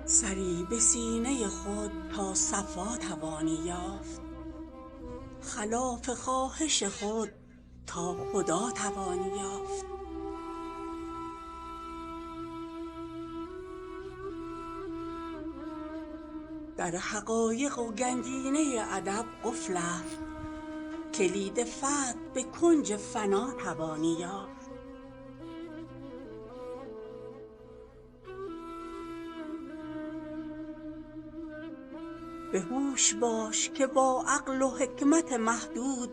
سری به سینه خود تا صفا توانی یافت، خلاف خواهش خود تا خدا توانی یافت. در حقایق و گنجینه ادب قفل است، کلید فتح به کنج فنا توانی یافت. به هوش باش که با عقل و حکمت محدود،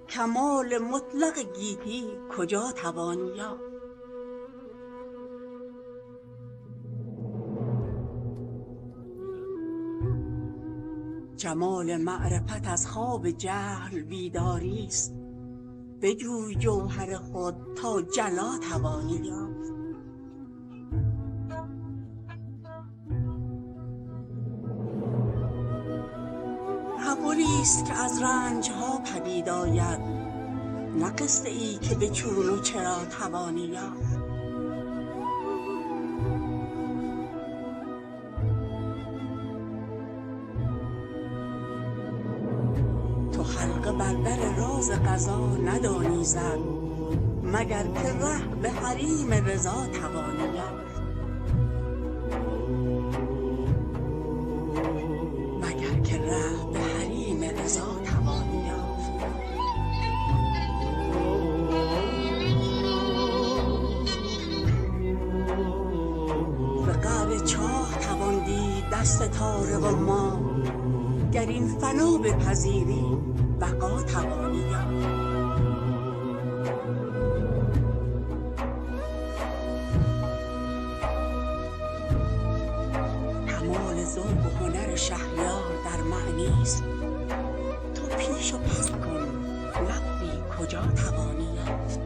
کمال مطلق گیتی کجا توانی یافت. جمال معرفت از خواب جهل بیداری است، بجوی جوهر خود تا جلا توانی یافت. تحولی است که از رنجها پدید آید، نه قصه ای که به چون و چرا توانی یافت. تو حلقه بر در راز قضا ندانی زد، مگر که ره به حریم رضا توانی یافت. مگر که ره به حریم رضا توانی یافت. به قعر چاه توان دید در ستاره و ماه، گر این فنا بپذیری بقا توانی یافت. کمال ذوق و هنر شهریار در معنی است، تو پیش و پس کن لفظی کجا توانی یافت.